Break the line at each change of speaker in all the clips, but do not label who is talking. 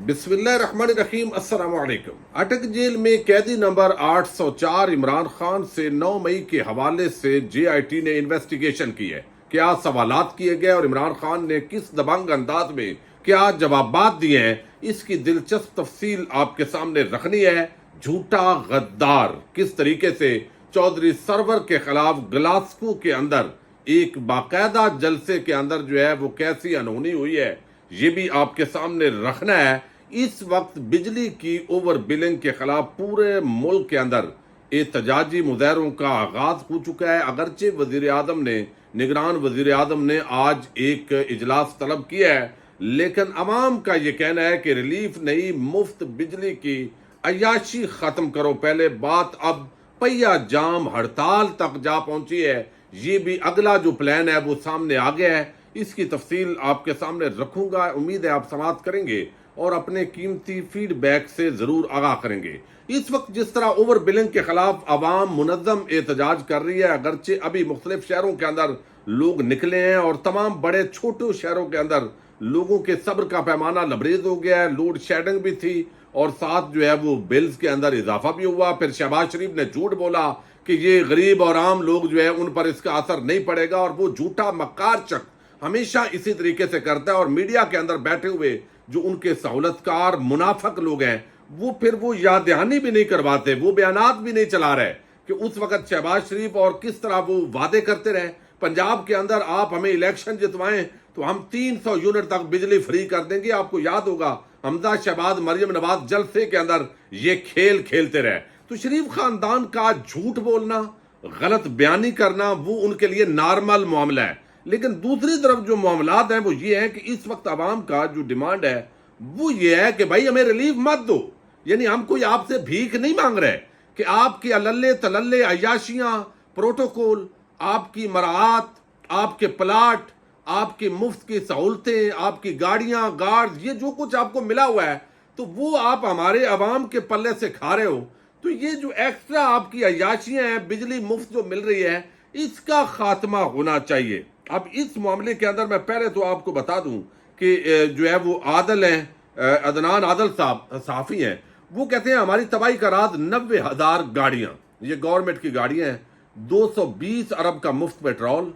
بسم اللہ الرحمن الرحیم۔ السلام علیکم۔ اٹک جیل میں قیدی نمبر 804 عمران خان سے 9 مئی کے حوالے سے جے آئی ٹی نے انویسٹیگیشن کی ہے۔ کیا سوالات کیے گئے اور عمران خان نے کس دبنگ انداز میں کیا جوابات دیے ہیں، اس کی دلچسپ تفصیل آپ کے سامنے رکھنی ہے۔ جھوٹا غدار کس طریقے سے چودھری سرور کے خلاف گلاسکو کے اندر ایک باقاعدہ جلسے کے اندر وہ کیسی انہونی ہوئی ہے، یہ بھی آپ کے سامنے رکھنا ہے۔ اس وقت بجلی کی اوور بلنگ کے خلاف پورے ملک کے اندر احتجاجی مظاہروں کا آغاز ہو چکا ہے۔ اگرچہ نگران وزیر اعظم نے آج ایک اجلاس طلب کیا ہے، لیکن عوام کا یہ کہنا ہے کہ ریلیف نہیں، مفت بجلی کی عیاشی ختم کرو۔ پہلے بات اب پہیا جام ہڑتال تک جا پہنچی ہے۔ یہ بھی اگلا جو پلان ہے وہ سامنے آ گیا ہے۔ اس کی تفصیل آپ کے سامنے رکھوں گا، امید ہے آپ سماعت کریں گے اور اپنے قیمتی فیڈ بیک سے ضرور آگاہ کریں گے۔ اس وقت جس طرح اوور بلنگ کے خلاف عوام منظم احتجاج کر رہی ہے، اگرچہ ابھی مختلف شہروں کے اندر لوگ نکلے ہیں اور تمام بڑے چھوٹے شہروں کے اندر لوگوں کے صبر کا پیمانہ لبریز ہو گیا ہے۔ لوڈ شیڈنگ بھی تھی اور ساتھ وہ بلز کے اندر اضافہ بھی ہوا۔ پھر شہباز شریف نے جھوٹ بولا کہ یہ غریب اور عام لوگ ان پر اس کا اثر نہیں پڑے گا، اور وہ جھوٹا مکار چک ہمیشہ اسی طریقے سے کرتا ہے، اور میڈیا کے اندر بیٹھے ہوئے جو ان کے سہولتکار منافق لوگ ہیں وہ یاد دہانی بھی نہیں کرواتے، وہ بیانات بھی نہیں چلا رہے کہ اس وقت شہباز شریف اور کس طرح وہ وعدے کرتے رہے پنجاب کے اندر آپ ہمیں الیکشن جتوائیں تو ہم 300 یونٹ تک بجلی فری کر دیں گے۔ آپ کو یاد ہوگا حمزہ شہباز مریم نواز جلسے کے اندر یہ کھیل کھیلتے رہے۔ تو شریف خاندان کا جھوٹ بولنا، غلط بیانی کرنا وہ ان کے لیے نارمل معاملہ ہے، لیکن دوسری طرف جو معاملات ہیں وہ یہ ہے کہ اس وقت عوام کا جو ڈیمانڈ ہے وہ یہ ہے کہ بھائی ہمیں ریلیف مت دو۔ یعنی ہم کوئی آپ سے بھیک نہیں مانگ رہے کہ آپ کی اللے تللے عیاشیاں، پروٹوکول، آپ کی مراعات، آپ کے پلاٹ، آپ کی مفت کی سہولتیں، آپ کی گاڑیاں، گارڈز، یہ جو کچھ آپ کو ملا ہوا ہے تو وہ آپ ہمارے عوام کے پلے سے کھا رہے ہو۔ تو یہ جو ایکسٹرا آپ کی عیاشیاں ہیں، بجلی مفت جو مل رہی ہے، اس کا خاتمہ ہونا چاہیے۔ اب اس معاملے کے اندر میں پہلے تو آپ کو بتا دوں کہ وہ عادل ہیں، عدنان عادل صاحب صحافی ہیں، وہ کہتے ہیں ہماری تباہی کا راز 90,000 گاڑیاں، یہ گورنمنٹ کی گاڑیاں ہیں، 220 ارب کا مفت پیٹرول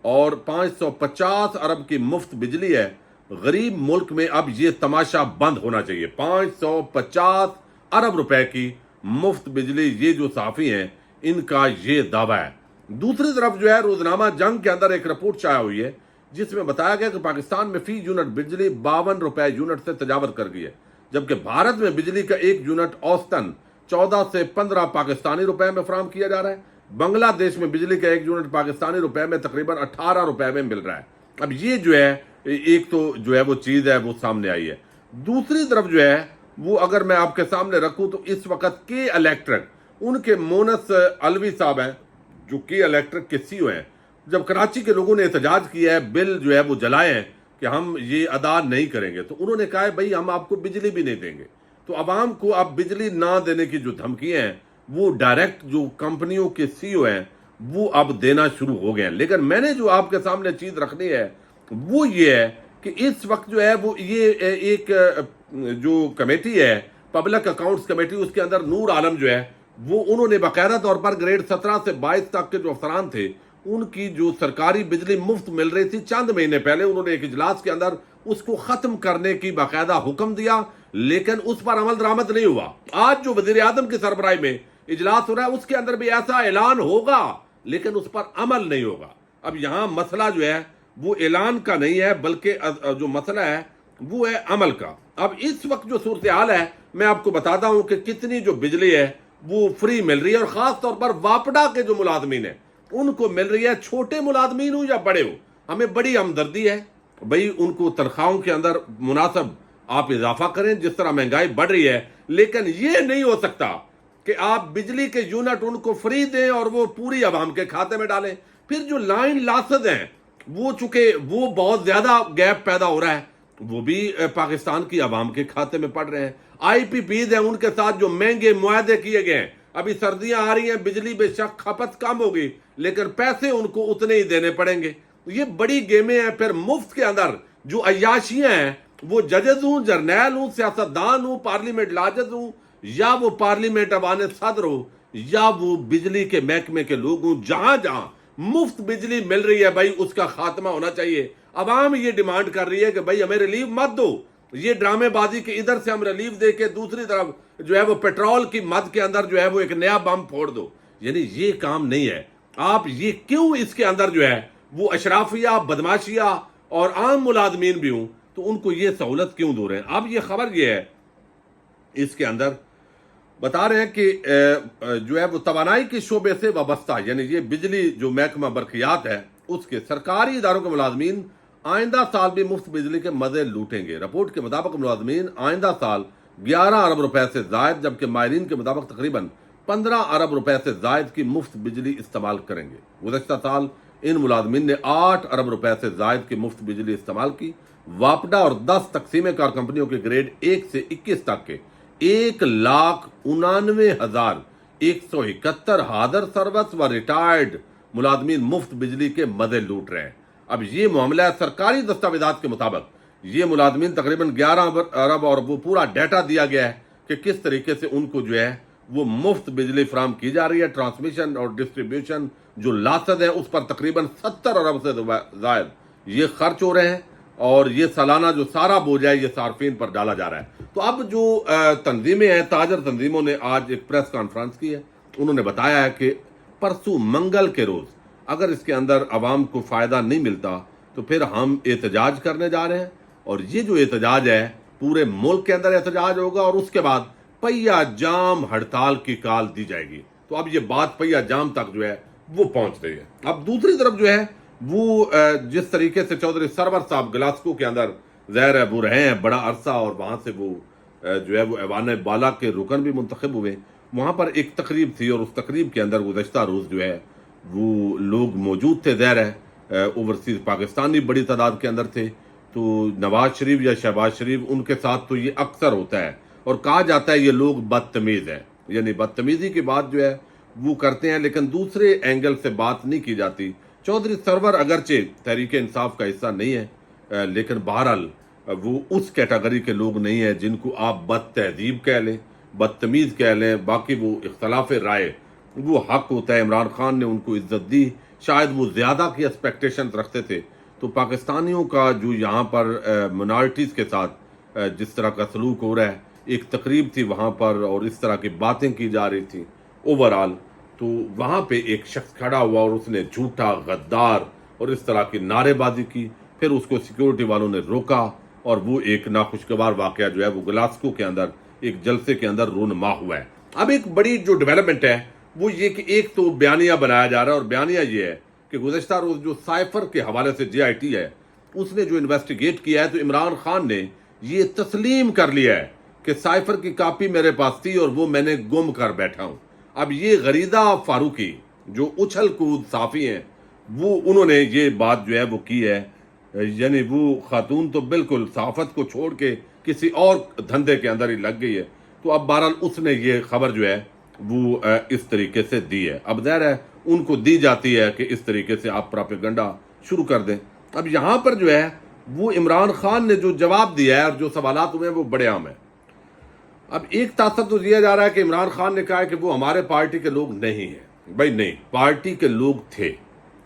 اور 550 ارب کی مفت بجلی ہے۔ غریب ملک میں اب یہ تماشا بند ہونا چاہیے۔ 550 ارب روپے کی مفت بجلی، یہ جو صحافی ہیں ان کا یہ دعویٰ ہے۔ دوسری طرف روزنامہ جنگ کے اندر ایک رپورٹ شائع ہوئی ہے جس میں بتایا گیا کہ پاکستان میں فی یونٹ بجلی 52 روپے یونٹ سے تجاوز کر گئی ہے، جبکہ بھارت میں بجلی کا ایک یونٹ اوسطاً 14 سے 15 پاکستانی روپے میں فراہم کیا جا رہا ہے۔ بنگلہ دیش میں بجلی کا ایک یونٹ پاکستانی روپے میں تقریباً 18 روپے میں مل رہا ہے۔ اب یہ ایک تو وہ چیز ہے وہ سامنے آئی ہے۔ دوسری طرف وہ اگر میں آپ کے سامنے رکھوں تو اس وقت کے الیکٹرک، ان کے مونس علوی صاحب ہیں جو کے الیکٹرک کے سی او ہیں، جب کراچی کے لوگوں نے احتجاج کیا ہے، بل وہ جلائے ہیں کہ ہم یہ ادا نہیں کریں گے، تو انہوں نے کہا ہے بھائی ہم آپ کو بجلی بھی نہیں دیں گے۔ تو عوام کو اب بجلی نہ دینے کی جو دھمکیاں ہیں وہ ڈائریکٹ جو کمپنیوں کے سی او ہیں وہ اب دینا شروع ہو گئے ہیں۔ لیکن میں نے جو آپ کے سامنے چیز رکھنی ہے وہ یہ ہے کہ اس وقت وہ یہ ایک جو کمیٹی ہے پبلک اکاؤنٹس کمیٹی، اس کے اندر نور عالم وہ انہوں نے باقاعدہ طور پر گریڈ 17 سے 22 تک کے جو افسران تھے ان کی جو سرکاری بجلی مفت مل رہی تھی، چند مہینے پہلے انہوں نے ایک اجلاس کے اندر اس کو ختم کرنے کی باقاعدہ حکم دیا، لیکن اس پر عمل درآمد نہیں ہوا۔ آج جو وزیر اعظم کی سربراہی میں اجلاس ہو رہا ہے اس کے اندر بھی ایسا اعلان ہوگا لیکن اس پر عمل نہیں ہوگا۔ اب یہاں مسئلہ وہ اعلان کا نہیں ہے بلکہ جو مسئلہ ہے وہ ہے عمل کا۔ اب اس وقت جو صورتحال ہے میں آپ کو بتاتا ہوں کہ کتنی جو بجلی ہے وہ فری مل رہی ہے، اور خاص طور پر واپڈا کے جو ملازمین ہیں ان کو مل رہی ہے، چھوٹے ملازمین ہو یا بڑے ہو۔ ہمیں بڑی ہمدردی ہے بھئی، ان کو تنخواہوں کے اندر مناسب آپ اضافہ کریں جس طرح مہنگائی بڑھ رہی ہے، لیکن یہ نہیں ہو سکتا کہ آپ بجلی کے یونٹ ان کو فری دیں اور وہ پوری عوام کے کھاتے میں ڈالیں۔ پھر جو لائن لاسز ہیں وہ چونکہ وہ بہت زیادہ گیپ پیدا ہو رہا ہے، وہ بھی پاکستان کی عوام کے کھاتے میں پڑ رہے ہیں۔ آئی پی پیز ہیں ان کے ساتھ جو مہنگے معاہدے کیے گئے ہیں، ابھی سردیاں آ رہی ہیں، بجلی بے شک کھپت کم ہوگی لیکن پیسے ان کو اتنے ہی دینے پڑیں گے۔ یہ بڑی گیمیں ہیں۔ پھر مفت کے اندر جو عیاشیاں ہیں وہ ججز ہوں، جرنیل ہوں، سیاستدان ہوں، پارلیمنٹ لاجز ہوں، یا وہ پارلیمنٹ ایوان صدر ہو، یا وہ بجلی کے محکمے کے لوگ ہوں، جہاں جہاں مفت بجلی مل رہی ہے بھائی اس کا خاتمہ ہونا چاہیے۔ عوام یہ ڈیمانڈ کر رہی ہے کہ بھائی ہمیں ریلیف مت دو، یہ ڈرامے بازی کے ادھر سے ہم ریلیف دے کے دوسری طرف جو ہے وہ پیٹرول کی مد کے اندر جو ہے وہ ایک نیا بم پھوڑ دو۔ یعنی یہ کام نہیں ہے۔ آپ یہ کیوں اس کے اندر جو ہے وہ اشرافیہ، بدماشیہ اور عام ملازمین بھی ہوں تو ان کو یہ سہولت کیوں دو رہے ہیں؟ اب یہ خبر یہ ہے اس کے اندر بتا رہے ہیں کہ جو ہے وہ توانائی کے شعبے سے وابستہ، یعنی یہ بجلی جو محکمہ برقیات ہے اس کے سرکاری اداروں کے ملازمین آئندہ سال بھی مفت بجلی کے مزے لوٹیں گے۔ رپورٹ کے مطابق ملازمین آئندہ سال 11 ارب روپے سے زائد، جبکہ ماہرین کے مطابق تقریباً 15 ارب روپے سے زائد کی مفت بجلی استعمال کریں گے۔ گزشتہ سال ان ملازمین نے 8 ارب روپے سے زائد کی مفت بجلی استعمال کی۔ واپڈا اور 10 تقسیم کار کمپنیوں کے گریڈ 1 سے 21 تک کے 1,99,171 حاضر سروس و ریٹائرڈ ملازمین مفت بجلی کے مزے لوٹ رہے ہیں۔ اب یہ معاملہ ہے سرکاری دستاویزات کے مطابق یہ ملازمین تقریباً 11 ارب اور وہ پورا ڈیٹا دیا گیا ہے کہ کس طریقے سے ان کو جو ہے وہ مفت بجلی فراہم کی جا رہی ہے۔ ٹرانسمیشن اور ڈسٹریبیوشن جو لاست ہے اس پر تقریباً 70 ارب سے زائد یہ خرچ ہو رہے ہیں، اور یہ سالانہ جو سارا بوجھ ہے یہ صارفین پر ڈالا جا رہا ہے۔ تو اب جو تنظیمیں ہیں، تاجر تنظیموں نے آج ایک پریس کانفرنس کی ہے، انہوں نے بتایا ہے کہ پرسوں منگل کے روز اگر اس کے اندر عوام کو فائدہ نہیں ملتا تو پھر ہم احتجاج کرنے جا رہے ہیں، اور یہ جو احتجاج ہے پورے ملک کے اندر احتجاج ہوگا، اور اس کے بعد پہیا جام ہڑتال کی کال دی جائے گی۔ تو اب یہ بات پہیا جام تک جو ہے وہ پہنچ رہی ہے۔ اب دوسری طرف جو ہے وہ جس طریقے سے چودھری سرور صاحب گلاسکو کے اندر ظاہر ہے وہ رہے ہیں بڑا عرصہ، اور وہاں سے وہ جو ہے وہ ایوان بالا کے رکن بھی منتخب ہوئے، وہاں پر ایک تقریب تھی، اور اس تقریب کے اندر گزشتہ روز جو ہے وہ لوگ موجود تھے، ظاہر ہے اوورسیز پاکستانی بڑی تعداد کے اندر تھے۔ تو نواز شریف یا شہباز شریف ان کے ساتھ تو یہ اکثر ہوتا ہے، اور کہا جاتا ہے یہ لوگ بدتمیز ہیں، یعنی بدتمیزی کی بات جو ہے وہ کرتے ہیں لیکن دوسرے اینگل سے بات نہیں کی جاتی۔ چودھری سرور اگرچہ تحریک انصاف کا حصہ نہیں ہے، لیکن بہرحال وہ اس کیٹاگری کے لوگ نہیں ہیں جن کو آپ بد تہذیب کہہ لیں، بدتمیز کہہ لیں۔ باقی وہ اختلاف رائے وہ حق ہوتا ہے، عمران خان نے ان کو عزت دی، شاید وہ زیادہ کی ایکسپیکٹیشن رکھتے تھے۔ تو پاکستانیوں کا جو یہاں پر منارٹیز کے ساتھ جس طرح کا سلوک ہو رہا ہے، ایک تقریب تھی وہاں پر اور اس طرح کی باتیں کی جا رہی تھیں اوورآل، تو وہاں پہ ایک شخص کھڑا ہوا اور اس نے جھوٹا، غدار اور اس طرح کی نعرے بازی کی، پھر اس کو سیکیورٹی والوں نے روکا، اور وہ ایک ناخوشگوار واقعہ جو ہے وہ گلاسکو کے اندر ایک جلسے کے اندر رونما ہوا ہے۔ اب ایک بڑی جو ڈیولپمنٹ ہے وہ یہ کہ ایک تو بیانیہ بنایا جا رہا ہے، اور بیانیہ یہ ہے کہ گزشتہ روز جو سائفر کے حوالے سے جے آئی ٹی ہے اس نے جو انویسٹیگیٹ کیا ہے تو عمران خان نے یہ تسلیم کر لیا ہے کہ سائفر کی کاپی میرے پاس تھی اور وہ میں نے گم کر بیٹھا ہوں۔ اب یہ غریدہ فاروقی جو اچھل کود صحافی ہیں وہ انہوں نے یہ بات جو ہے وہ کی ہے، یعنی وہ خاتون تو بالکل صحافت کو چھوڑ کے کسی اور دھندے کے اندر ہی لگ گئی ہے۔ تو اب بہرحال اس نے یہ خبر جو ہے وہ اس طریقے سے دی ہے، اب ظاہر ہے ان کو دی جاتی ہے کہ اس طریقے سے آپ پراپیگنڈا شروع کر دیں۔ اب یہاں پر جو ہے وہ عمران خان نے جو جواب دیا ہے اور جو سوالات ہوئے ہیں وہ بڑے عام ہیں۔ اب ایک تاثر تو دیا جا رہا ہے کہ عمران خان نے کہا ہے کہ وہ ہمارے پارٹی کے لوگ نہیں ہیں۔ بھائی نہیں، پارٹی کے لوگ تھے،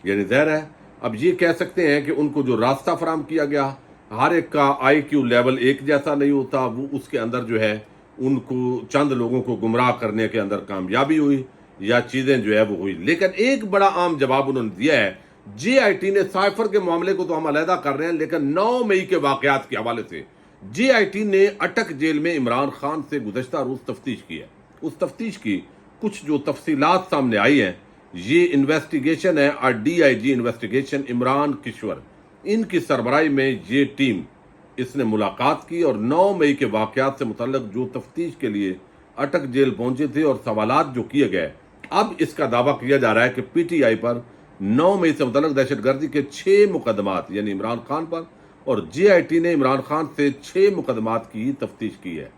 یعنی ظاہر ہے اب یہ کہہ سکتے ہیں کہ ان کو جو راستہ فراہم کیا گیا، ہر ایک کا آئی کیو لیول ایک جیسا نہیں ہوتا، وہ اس کے اندر جو ہے ان کو چند لوگوں کو گمراہ کرنے کے اندر کامیابی ہوئی یا چیزیں جو ہے وہ ہوئی۔ لیکن ایک بڑا عام جواب انہوں نے دیا ہے، جے آئی ٹی نے سائفر کے معاملے کو تو ہم علیحدہ کر رہے ہیں، لیکن 9 مئی کے واقعات کے حوالے سے جے آئی ٹی نے اٹک جیل میں عمران خان سے گزشتہ روز تفتیش کی ہے۔ اس تفتیش کی کچھ جو تفصیلات سامنے آئی ہیں، یہ انویسٹیگیشن ہے اور D I G investigation Imran Kishwar, ان کی سربراہی میں یہ ٹیم اس نے ملاقات کی اور 9 مئی کے واقعات سے متعلق جو تفتیش کے لیے اٹک جیل پہنچے تھے اور سوالات جو کیے گئے، اب اس کا دعویٰ کیا جا رہا ہے کہ پی ٹی آئی پر 9 مئی سے متعلق دہشت گردی کے 6 مقدمات یعنی عمران خان پر، اور جے آئی ٹی نے عمران خان سے 6 مقدمات کی تفتیش کی ہے۔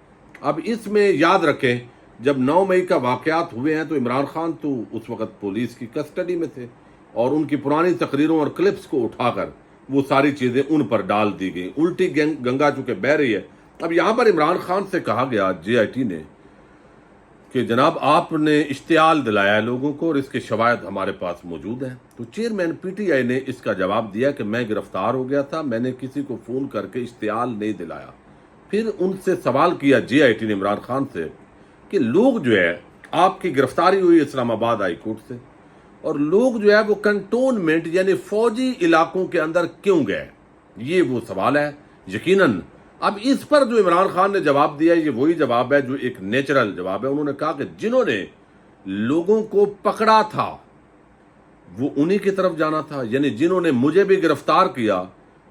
اب اس میں یاد رکھیں جب 9 مئی کا واقعات ہوئے ہیں تو عمران خان تو اس وقت پولیس کی کسٹڈی میں تھے، اور ان کی پرانی تقریروں اور کلپس کو اٹھا کر وہ ساری چیزیں ان پر ڈال دی گئی. الٹی گنگا چونکہ بہہ رہی ہے. اب یہاں پر عمران خان سے کہا گیا JIT نے کہ جناب آپ نے اشتعال دلایا ہے لوگوں کو اور اس کے شواہد ہمارے پاس موجود ہیں. تو چیئرمین PTI نے اس کا جواب دیا کہ میں گرفتار ہو گیا تھا, میں نے کسی کو فون کر کے اشتعال نہیں دلایا. پھر ان سے سوال کیا JIT نے عمران خان سے کہ لوگ جو ہے آپ کی گرفتاری ہوئی اسلام آباد ہائی کورٹ سے, اور لوگ جو ہے وہ کنٹونمنٹ یعنی فوجی علاقوں کے اندر کیوں گئے, یہ وہ سوال ہے. یقیناً اب اس پر جو عمران خان نے جواب دیا یہ وہی جواب ہے جو ایک نیچرل جواب ہے. انہوں نے کہا کہ جنہوں نے لوگوں کو پکڑا تھا وہ انہی کی طرف جانا تھا, یعنی جنہوں نے مجھے بھی گرفتار کیا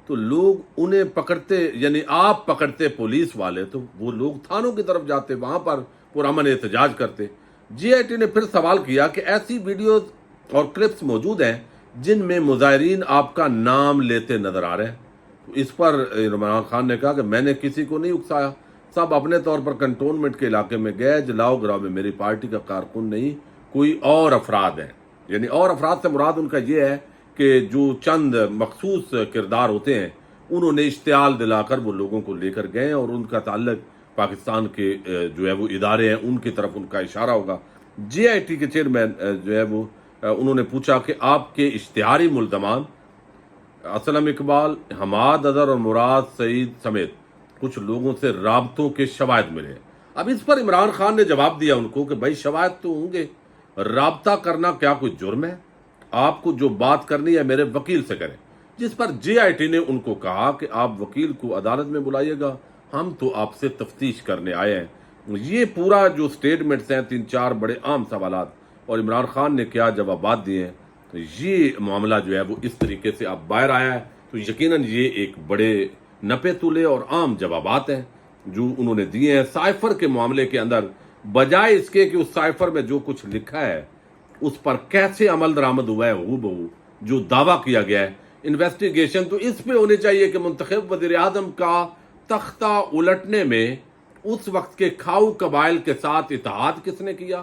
تو لوگ انہیں پکڑتے, یعنی آپ پکڑتے پولیس والے تو وہ لوگ تھانوں کی طرف جاتے, وہاں پر پرامن احتجاج کرتے. JIT نے پھر سوال کیا کہ ایسی ویڈیوز اور کلپس موجود ہیں جن میں مظاہرین آپ کا نام لیتے نظر آ رہے ہیں. اس پر عمران خان نے کہا کہ میں نے کسی کو نہیں اکسایا, سب اپنے طور پر کنٹونمنٹ کے علاقے میں گئے, جلاؤ گراؤ میں میری پارٹی کا کارکن نہیں کوئی اور افراد ہیں. یعنی اور افراد سے مراد ان کا یہ ہے کہ جو چند مخصوص کردار ہوتے ہیں انہوں نے اشتعال دلا کر وہ لوگوں کو لے کر گئے اور ان کا تعلق پاکستان کے جو ہے وہ ادارے ہیں ان کی طرف ان کا اشارہ ہوگا. JIT کے چیئرمین جو ہے وہ انہوں نے پوچھا کہ آپ کے اشتہاری ملزمان اسلم اقبال, حماد اظہر اور مراد سعید سمیت کچھ لوگوں سے رابطوں کے شواہد ملے. اب اس پر عمران خان نے جواب دیا ان کو کہ بھائی شواہد تو ہوں گے, رابطہ کرنا کیا کوئی جرم ہے؟ آپ کو جو بات کرنی ہے میرے وکیل سے کریں. جس پر JIT نے ان کو کہا کہ آپ وکیل کو عدالت میں بلائیے گا, ہم تو آپ سے تفتیش کرنے آئے ہیں. یہ پورا جو سٹیٹمنٹس ہیں 3-4 بڑے عام سوالات اور عمران خان نے کیا جوابات دیے ہیں, تو یہ معاملہ جو ہے وہ اس طریقے سے اب باہر آیا ہے. تو یقیناً یہ ایک بڑے نپے تلے اور عام جوابات ہیں جو انہوں نے دیے ہیں. سائفر کے معاملے کے اندر بجائے اس کے کہ اس سائفر میں جو کچھ لکھا ہے اس پر کیسے عمل درآمد ہوا ہے ہو بہو جو دعویٰ کیا گیا ہے, انویسٹیگیشن تو اس پہ ہونی چاہیے کہ منتخب وزیر اعظم کا تختہ الٹنے میں اس وقت کے کھاؤ قبائل کے ساتھ اتحاد کس نے کیا,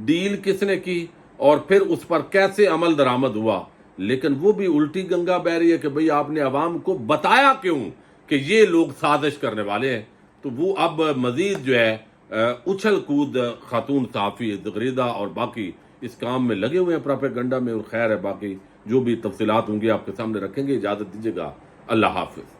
ڈیل کس نے کی, اور پھر اس پر کیسے عمل درآمد ہوا. لیکن وہ بھی الٹی گنگا بہ رہی ہے کہ بھئی آپ نے عوام کو بتایا کیوں کہ یہ لوگ سازش کرنے والے ہیں. تو وہ اب مزید جو ہے اچھل کود خاتون صحافی زغریدہ اور باقی اس کام میں لگے ہوئے ہیں پراپیگنڈا میں, اور خیر ہے باقی جو بھی تفصیلات ہوں گی آپ کے سامنے رکھیں گے. اجازت دیجیے گا, اللہ حافظ.